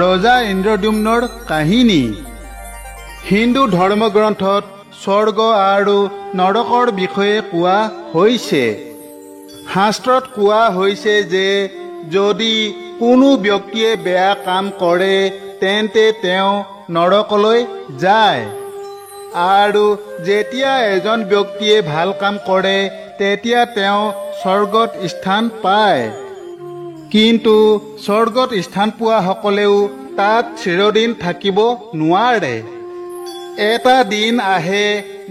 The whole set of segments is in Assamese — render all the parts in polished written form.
ৰজা ইন্দ্ৰদ্যুম্নৰ কাহিনী। হিন্দু ধৰ্মগ্ৰন্থত স্বৰ্গ আৰু নৰকৰ বিষয়ে কোৱা হৈছে। শাস্ত্ৰত কোৱা হৈছে যে যদি কোনো ব্যক্তিয়ে বেয়া কাম কৰে তেন্তে তেওঁ নৰকলৈ যায়, আৰু যেতিয়া এজন ব্যক্তিয়ে ভাল কাম কৰে তেতিয়া তেওঁ স্বৰ্গত স্থান পায়। কিন্তু স্বৰ্গত স্থান পোৱা সকলেও তাত চিৰদিন থাকিব নোৱাৰে। এটা দিন আহে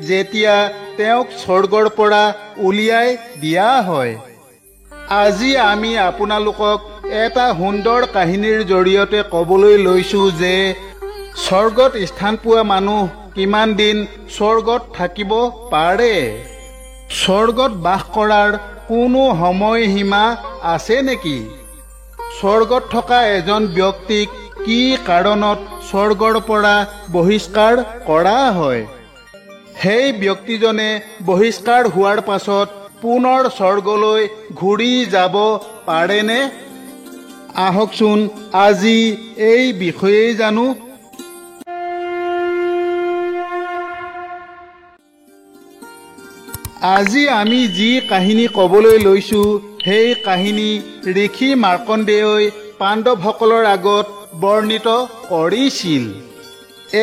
যেতিয়া তেওঁক স্বৰ্গৰ পৰা উলিয়াই দিয়া হয়। আজি আমি আপোনালোকক এটা সুন্দৰ কাহিনীৰ জৰিয়তে ক'বলৈ লৈছোঁ যে স্বৰ্গত স্থান পোৱা মানুহ কিমান দিন স্বৰ্গত থাকিব পাৰে। স্বৰ্গত বাস কৰাৰ কোনো সময়সীমা আছে নেকি? স্বৰ্গত থকা এজন ব্যক্তিক কি কাৰণত স্বৰ্গৰ পৰা বহিষ্কাৰ কৰা হয়? সেই ব্যক্তিজনে বহিষ্কাৰ হোৱাৰ পাছত পুনৰ স্বৰ্গলৈ ঘূৰি যাব পাৰেনে? আহকচোন আজি এই বিষয়ে জানো। আজি আমি যি কাহিনী ক'বলৈ লৈছোঁ সেই কাহিনী ঋষি মাৰ্কণ্ডেয়ই পাণ্ডৱসকলৰ আগত বৰ্ণিত কৰিছিল।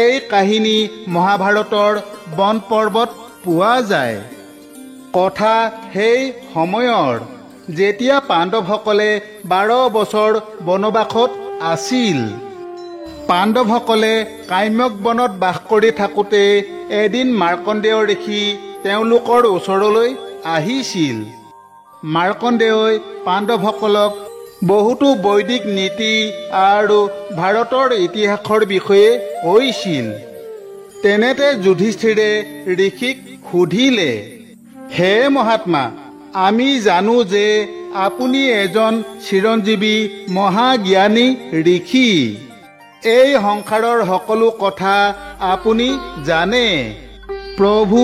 এই কাহিনী মহাভাৰতৰ বন পৰ্বত পোৱা যায়। কথা সেই সময়ৰ যেতিয়া পাণ্ডৱসকলে 12 বছৰ বনবাসত আছিল। পাণ্ডৱসকলে কাম্যক বনত বাস কৰি থাকোঁতে এদিন মাৰ্কণ্ডেয় ঋষি তেওঁলোকৰ ওচৰলৈ আহিছিল। মাৰ্কণ্ডেয়ই পাণ্ডৱসকলক বহুতো বৈদিক নীতি আৰু ভাৰতৰ ইতিহাসৰ বিষয়ে কৈছিল। তেনেতে যুধিষ্ঠিৰে ঋষিক সুধিলে, হে মহাত্মা, আমি জানো যে আপুনি এজন চিৰঞ্জীৱী মহাজ্ঞানী ঋষি। এই সংসাৰৰ সকলো কথা আপুনি জানে। প্ৰভু,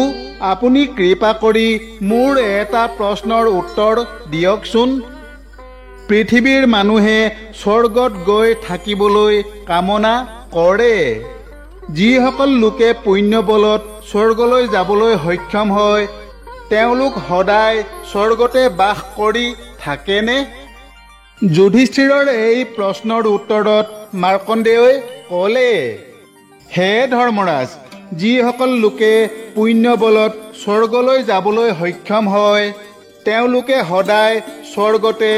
আপুনি কৃপা কৰি মোৰ এটা প্ৰশ্নৰ উত্তৰ দিয়কচোন। পৃথিৱীৰ মানুহে স্বৰ্গত গৈ থাকিবলৈ কামনা কৰে। যিসকল লোকে পুণ্য বলত স্বৰ্গলৈ যাবলৈ সক্ষম হয় তেওঁলোক সদায় স্বৰ্গতে বাস কৰি থাকেনে? যুধিষ্ঠিৰৰ এই প্ৰশ্নৰ উত্তৰত মাৰ্কণ্ডেয়ই ক'লে, হে ধৰ্মৰাজ, যিসকল লোকে পুণ্য বলত স্বৰ্গলৈ যাবলৈ সক্ষম হয় তেওঁলোকে সদায় স্বৰ্গতে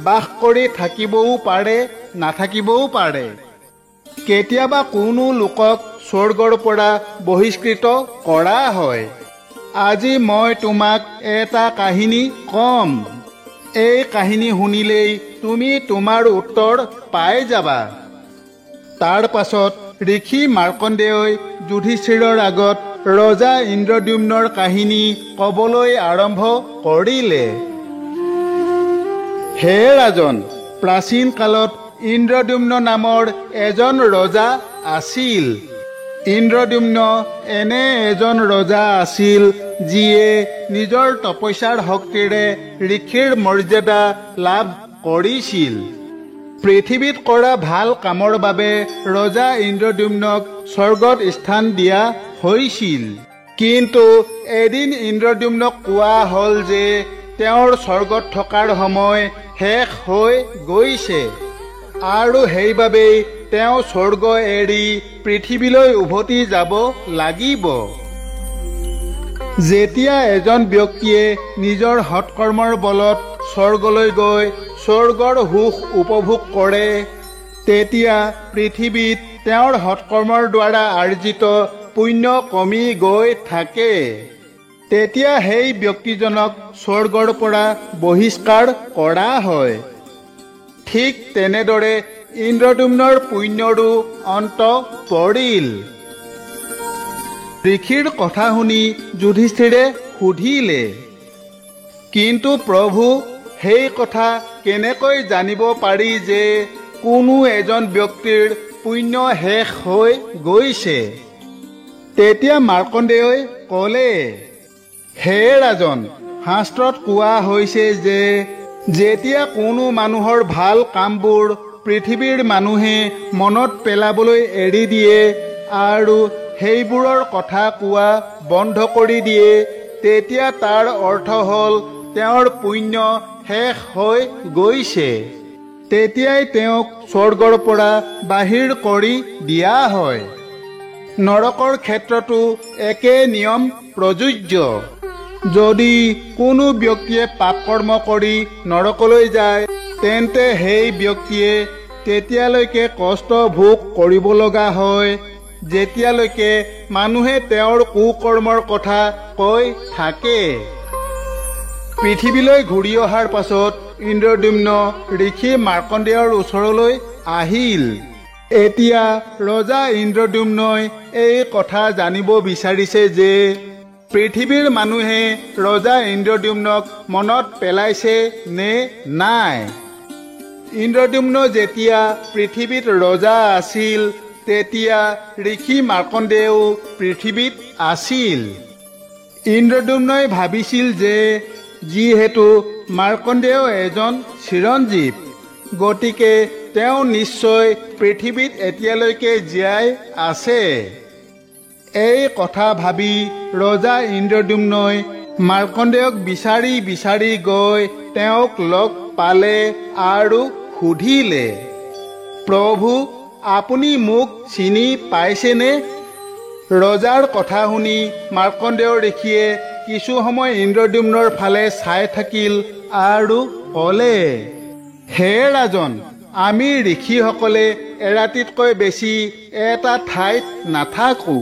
বাস কৰি থাকিবও পাৰে, নাথাকিবও পাৰে। কেতিয়াবা কোনো লোকক স্বৰ্গৰ পৰা বহিষ্কৃত কৰা হয়। আজি মই তোমাক এটা কাহিনী ক'ম। এই কাহিনী শুনিলেই তুমি তোমাৰ উত্তৰ পাই যাবা। তাৰ পাছত ঋষি মাৰ্কণ্ডেয়ই যুধিষ্ঠিৰৰ আগত ৰজা ইন্দ্ৰদ্যুম্নৰ কাহিনী ক'বলৈ আৰম্ভ কৰিলে। হে ৰাজন, প্ৰাচীন কালত ইন্দ্ৰদ্যুম্ন নামৰ এজন ৰজা আছিল। ইন্দ্ৰদ্যুম্ন এনে এজন ৰজা আছিল যিয়ে নিজৰ তপস্যাৰ শক্তিৰে ঋষিৰ মৰ্যাদা লাভ কৰিছিল। পৃথিৱীত কৰা ভাল কামৰ বাবে ৰজা ইন্দ্ৰদ্যুম্নক স্বৰ্গত স্থান দিয়া হৈছিল। কিন্তু এদিন ইন্দ্ৰদ্যুম্নক কোৱা হ'ল যে তেওঁৰ স্বৰ্গত থকাৰ সময় শেষ হৈ গৈছে আৰু সেইবাবেই তেওঁ স্বৰ্গ এৰি পৃথিৱীলৈ উভতি যাব লাগিব। যেতিয়া এজন ব্যক্তিয়ে নিজৰ সৎকৰ্মৰ বলত স্বৰ্গলৈ গৈ স্বৰ্গৰ সুখ উপভোগ কৰে তেতিয়া পৃথিৱীত তেওঁৰ সৎকৰ্মৰ দ্বাৰা আৰ্জিত পুণ্য কমি গৈ থাকে। তেতিয়া সেই ব্যক্তিজনক স্বৰ্গৰ পৰা বহিষ্কাৰ কৰা হয়। ঠিক তেনেদৰে ইন্দ্ৰদ্যুম্নৰ পুণ্যৰো অন্ত পৰিল। ঋষিৰ কথা শুনি যুধিষ্ঠিৰে সুধিলে, কিন্তু প্ৰভু, সেই কথা কেনেকৈ জানিব পাৰি যে কোনো এজন ব্যক্তিৰ পুণ্য শেষ হৈ গৈছে? তেতিয়া মাৰ্কণ্ডেয়ই ক'লে, হে ৰাজন, শাস্ত্ৰত কোৱা হৈছে যে যেতিয়া কোনো মানুহৰ ভাল কামবোৰ পৃথিৱীৰ মানুহে মনত পেলাবলৈ এৰি দিয়ে আৰু সেইবোৰৰ কথা কোৱা বন্ধ কৰি দিয়ে, তেতিয়া তাৰ অৰ্থ হ'ল তেওঁৰ পুণ্য শেষ হৈ গৈছে। তেতিয়াই তেওঁক স্বৰ্গৰ পৰা বাহিৰ কৰি দিয়া হয়। নৰকৰ ক্ষেত্ৰতো একে নিয়ম প্ৰযোজ্য। যদি কোনো ব্যক্তিয়ে পাপ কৰ্ম কৰি নৰকলৈ যায়, তেন্তে সেই ব্যক্তিয়ে তেতিয়ালৈকে কষ্ট ভোগ কৰিব লগা হয় যেতিয়ালৈকে মানুহে তেওঁৰ কুকৰ্মৰ কথা কৈ থাকে। পৃথিৱীলৈ ঘূৰি অহাৰ পাছত ইন্দ্ৰদ্যুম্ন ঋষি মাৰ্কণ্ডেয়ৰ ওচৰলৈ আহিল। এতিয়া ৰজা ইন্দ্ৰদ্যুম্নই এই কথা জানিব বিচাৰিছে যে পৃথিৱীৰ মানুহে ৰজা ইন্দ্ৰদ্যুম্নক মনত পেলাইছে নে নাই। ইন্দ্ৰদ্যুম্ন যেতিয়া পৃথিৱীত ৰজা আছিল, তেতিয়া ঋষি মাৰ্কণ্ডেয়ও পৃথিৱীত আছিল। ইন্দ্ৰদ্যুম্নই ভাবিছিল যে যিহেতু মাৰ্কণ্ডেয় এজন চিৰঞ্জীৱ, গতিকে তেওঁ নিশ্চয় পৃথিৱীত এতিয়ালৈকে জীয়াই আছে। এই কথা ভাবি ৰজা ইন্দ্ৰদ্যুম্নই মাৰ্কণ্ডেয়ক বিচাৰি বিচাৰি গৈ তেওঁক লগ পালে আৰু সুধিলে, প্ৰভু, আপুনি মোক চিনি পাইছেনে? ৰজাৰ কথা শুনি মাৰ্কণ্ডেয় ঋষিয়ে কিছু সময় ইন্দ্ৰদ্যুম্নৰ ফালে চাই থাকিল আৰু ক'লে, হে ৰাজন, আমি ঋষিসকলে এৰাতিতকৈ বেছি এটা ঠাইত নাথাকো।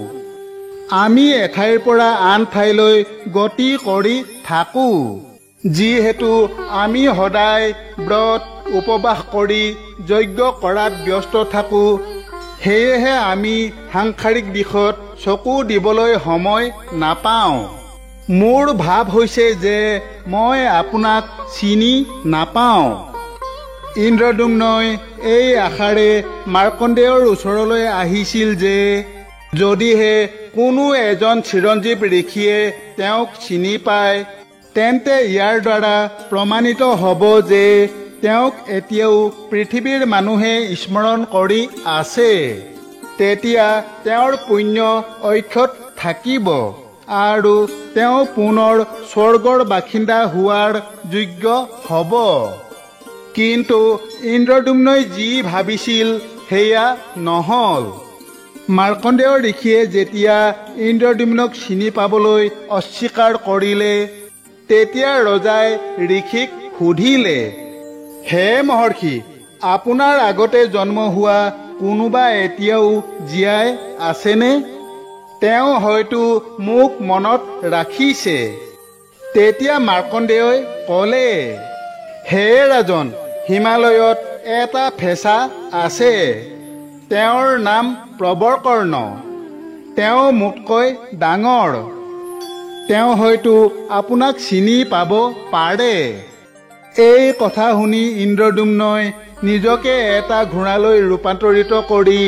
আমি এঠাইৰ পৰা আন ঠাইলৈ গতি কৰি থাকো। যিহেতু আমি সদায় ব্ৰত উপবাস কৰি যজ্ঞ কৰাত ব্যস্ত থাকো, সেয়েহে আমি সাংসাৰিক দিশত চকু দিবলৈ সময় নাপাওঁ। মোৰ ভাৱ হৈছে যে মই আপোনাক চিনি নাপাওঁ। ইন্দ্ৰদ্যুম্নই এই আশাৰে মাৰ্কণ্ডেয়ৰ ওচৰলৈ আহিছিল যে যদিহে কোনো এজন চিৰঞ্জীৱ ঋষিয়ে তেওঁক চিনি পায়, তেন্তে ইয়াৰ দ্বাৰা প্ৰমাণিত হ'ব যে তেওঁক এতিয়াও পৃথিৱীৰ মানুহে স্মৰণ কৰি আছে। তেতিয়া তেওঁৰ পুণ্য অক্ষত থাকিব আৰু তেওঁ পুনৰ স্বৰ্গৰ বাসিন্দা হোৱাৰ যোগ্য হ'ব। কিন্তু ইন্দ্ৰদ্যুম্নই যি ভাবিছিল সেয়া নহ'ল। মাৰ্কণ্ডেয় ঋষিয়ে যেতিয়া ইন্দ্ৰদ্যুম্নক চিনি পাবলৈ অস্বীকাৰ কৰিলে, তেতিয়া ৰজাই ঋষিক সুধিলে, হে মহৰ্ষি, আপোনাৰ আগতে জন্ম হোৱা কোনোবা এতিয়াও জীয়াই আছেনে? তেওঁ হয়তো মোক মনত ৰাখিছে। তেতিয়া মাৰ্কণ্ডেয়ই ক'লে, হে ৰাজন, হিমালয়ত এটা ফেঁচা আছে। তেওঁৰ নাম প্ৰবৰকৰ্ণ। তেওঁ মোতকৈ ডাঙৰ। তেওঁ হয়তো আপোনাক চিনি পাব পাৰে। এই কথা শুনি ইন্দ্ৰদ্যুম্নই নিজকে এটা ঘোঁৰালৈ ৰূপান্তৰিত কৰি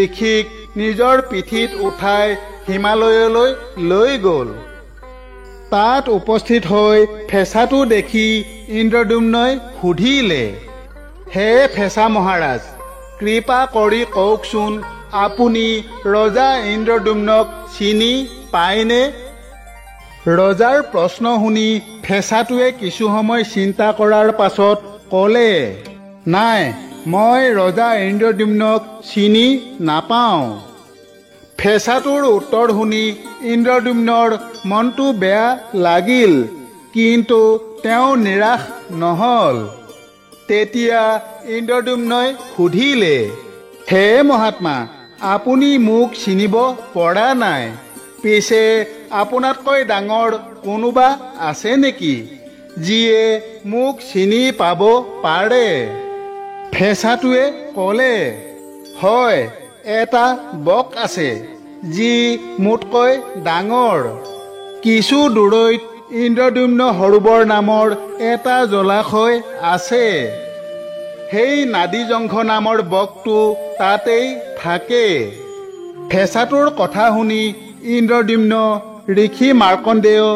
ঋষিক নিজৰ পিঠিত উঠাই হিমালয়লৈ লৈ গ'ল। তাত উপস্থিত হৈ ফেঁচাটো দেখি ইন্দ্ৰদ্যুম্নই সুধিলে, হে ফেঁচা মহাৰাজ, কৃপা কৰি কওকচোন, আপুনি ৰজা ইন্দ্ৰদ্যুম্নক চিনি পায়নে? ৰজাৰ প্ৰশ্ন শুনি ফেঁচাটোৱে কিছু সময় চিন্তা কৰাৰ পাছত ক'লে, নাই, মই ৰজা ইন্দ্ৰদ্যুম্নক চিনি নাপাওঁ। ফেঁচাটোৰ উত্তৰ শুনি ইন্দ্ৰদ্যুম্নৰ মনটো বেয়া লাগিল, কিন্তু তেওঁ নিৰাশ নহ'ল। তেতিয়া ইন্দ্ৰদ্যুম্নই সুধিলে, হে মহাত্মা, আপুনি মোক চিনিব পৰা নাই। পিছে আপোনাতকৈ ডাঙৰ কোনোবা আছে নেকি, যিয়ে মোক চিনি পাব পাৰে? ফেঁচাটোৱে ক'লে, হয়, এটা বক আছে, যি মোতকৈ ডাঙৰ। কিছু দূৰৈত ইন্দ্ৰদ্যুম্ন সৰোবৰ নামৰ এটা জলাশয় আছে। সেই নাদীজংঘ নামৰ বকটো তাতেই থাকে। ফেঁচাটোৰ কথা শুনি ইন্দ্ৰদ্যুম্ন ঋষি মাৰ্কণ্ডেয়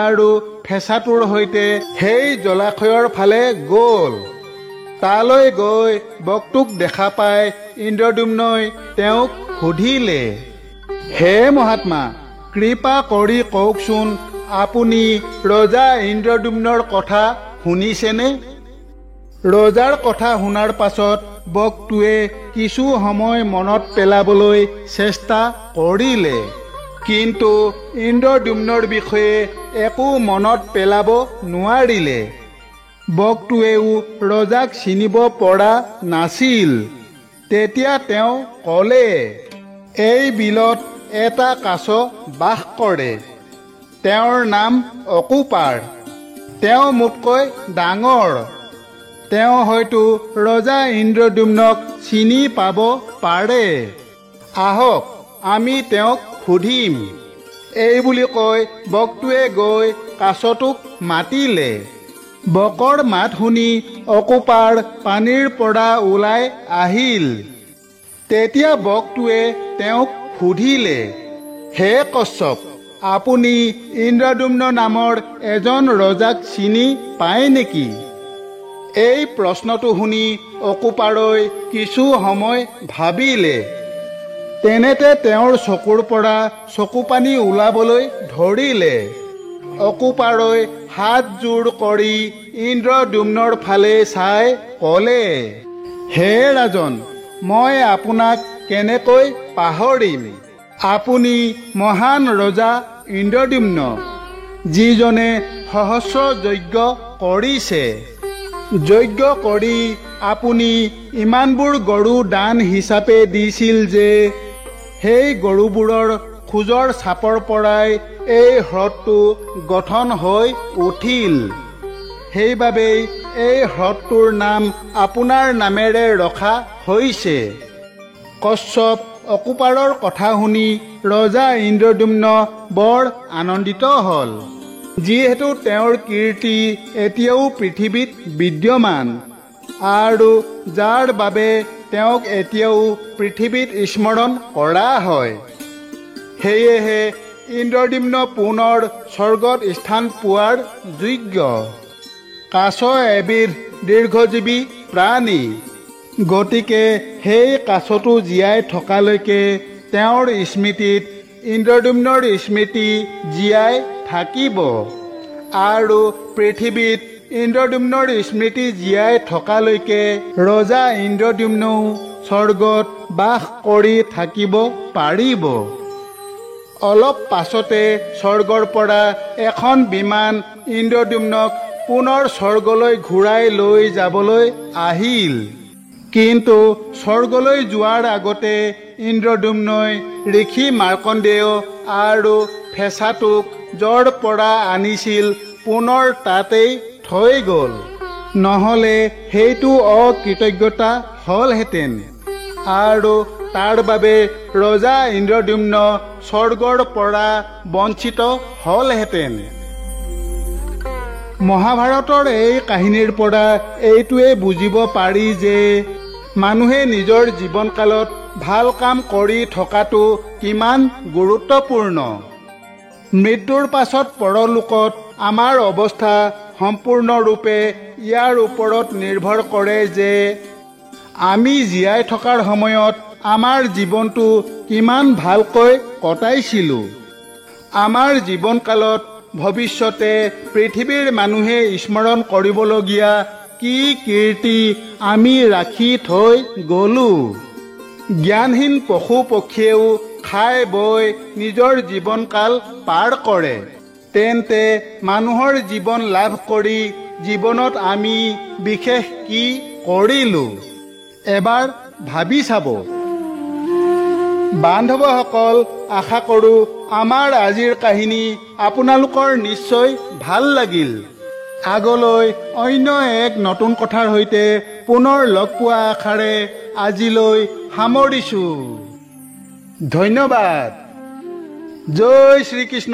আৰু ফেঁচাটোৰ সৈতে সেই জলাশয়ৰ ফালে গ'ল তালৈ গৈ বকটোক দেখা পাই ইন্দ্ৰদ্যুম্নই তেওঁক সুধিলে, হে মহাত্মা, কৃপা কৰি কওকচোন, আপুনি ৰজা ইন্দ্ৰদ্যুম্নৰ কথা শুনিছেনে? ৰজাৰ কথা শুনাৰ পাছত বকটোৱে কিছু সময় মনত পেলাবলৈ চেষ্টা কৰিলে, কিন্তু ইন্দ্ৰদ্যুম্নৰ বিষয়ে একো মনত পেলাব নোৱাৰিলে। বকটোৱেও ৰজাক চিনিব পৰা নাছিল। তেতিয়া তেওঁ ক'লে, এই বিলত এটা কাছ বাস কৰে। তেওঁৰ নাম অকুপাৰ। তেওঁ মোতকৈ ডাঙৰ। তেওঁ হয়তো ৰজা ইন্দ্ৰদ্যুম্নক চিনি পাব পাৰে। আহক, আমি তেওঁক সুধিম। এই বুলি কৈ বকটোৱে গৈ কাছটোক মাতিলে। বকৰ মাত শুনি অকুপাৰ পানীৰ পৰা ওলাই আহিল। তেতিয়া বকটোৱে তেওঁক সুধিলে, হে কশ্যপ, আপুনি ইন্দ্ৰদ্যুম্ন নামৰ এজন ৰজাক চিনি পায় নেকি? এই প্ৰশ্নটো শুনি অকুপাৰই কিছু সময় ভাবিলে। তেনেতে তেওঁৰ চকুৰ পৰা চকুপানী ওলাবলৈ ধৰিলে। অকুপাৰই হাতযোৰ কৰি ইন্দ্ৰদ্যুম্নৰ ফালে চাই ক'লে, হে ৰাজন, মই আপোনাক কেনেকৈ পাহৰিম? আপুনি মহান ৰজা ইন্দ্ৰদ্যুম্ন, যিজনে সহস্ৰ যজ্ঞ কৰিছে। যজ্ঞ কৰি আপুনি ইমানবোৰ গৰু দান হিচাপে দিছিল যে সেই গৰুবোৰৰ খোজৰ চাপৰ পৰাই এই হ্ৰদটো গঠন হৈ উঠিল। সেইবাবেই এই হ্ৰদটোৰ নাম আপোনাৰ নামেৰে ৰখা হৈছে। কশ্যপ অকুপাৰৰ কথা শুনি ৰজা ইন্দ্ৰদ্যুম্ন বৰ আনন্দিত হ'ল, যিহেতু তেওঁৰ কীৰ্তি এতিয়াও পৃথিৱীত বিদ্যমান আৰু যাৰ বাবে তেওঁক এতিয়াও পৃথিৱীত স্মৰণ কৰা হয়। সেয়েহে ইন্দ্ৰদ্যুম্ন পুনৰ স্বৰ্গত স্থান পোৱাৰ যোগ্য। কাছ এবিধ দীৰ্ঘজীৱী প্ৰাণী। গতিকে সেই কাছটো জীয়াই থকালৈকে তেওঁৰ স্মৃতিত ইন্দ্ৰদ্যুম্নৰ স্মৃতি জীয়াই থাকিব আৰু পৃথিৱীত ইন্দ্ৰদ্যুম্নৰ স্মৃতি জীয়াই থকালৈকে ৰজা ইন্দ্ৰদ্যুম্নও স্বৰ্গত বাস কৰি থাকিব পাৰিব। অলপ পাছতে স্বৰ্গৰ পৰা এখন বিমান ইন্দ্ৰদ্যুম্নক পুনৰ স্বৰ্গলৈ ঘূৰাই লৈ যাবলৈ আহিল। কিন্তু স্বৰ্গলৈ যোৱাৰ আগতে ইন্দ্ৰদ্যুম্নই ঋষি মাৰ্কণ্ডেয় আৰু ফেঁচাটোক য'ৰ পৰা আনিছিল পুনৰ তাতেই থৈ গ'ল। নহ'লে সেইটো অকৃতজ্ঞতা হ'লহেঁতেন আৰু তাৰ বাবে ৰজা ইন্দ্ৰদ্যুম্ন স্বৰ্গৰ পৰা বঞ্চিত হ'লহেঁতেন। মহাভাৰতৰ এই কাহিনীৰ পৰা এইটোৱে বুজিব পাৰি যে মানুহে নিজৰ জীৱনকালত ভাল কাম কৰি থকাটো কিমান গুৰুত্বপূৰ্ণ। মৃত্যুৰ পাছত পৰলোকত আমাৰ অৱস্থা সম্পূৰ্ণৰূপে ইয়াৰ ওপৰত নিৰ্ভৰ কৰে যে আমি জীয়াই থকাৰ সময়ত আমাৰ জীৱনটো কিমান ভালকৈ কটাইছিলোঁ। আমাৰ জীৱনকালত ভৱিষ্যতে পৃথিৱীৰ মানুহে স্মৰণ কৰিবলগীয়া কি কীৰ্তি আমি ৰাখি থৈ গ'লো। জ্ঞানহীন পশু পক্ষীয়েও খাই বৈ নিজৰ জীৱনকাল পাৰ কৰে। তেন্তে মানুহৰ জীৱন লাভ কৰি জীৱনত আমি বিশেষ কি কৰিলোঁ, এবাৰ ভাবি চাব। বান্ধৱসকল, আশা কৰোঁ আমাৰ আজিৰ কাহিনী আপোনালোকৰ নিশ্চয় ভাল লাগিল। আগলৈ অন্য এক নতুন কথাৰ সৈতে পুনৰ লগ পোৱা আশাৰে আজিলৈ সামৰিছোঁ। ধন্যবাদ। জয় শ্ৰীকৃষ্ণ।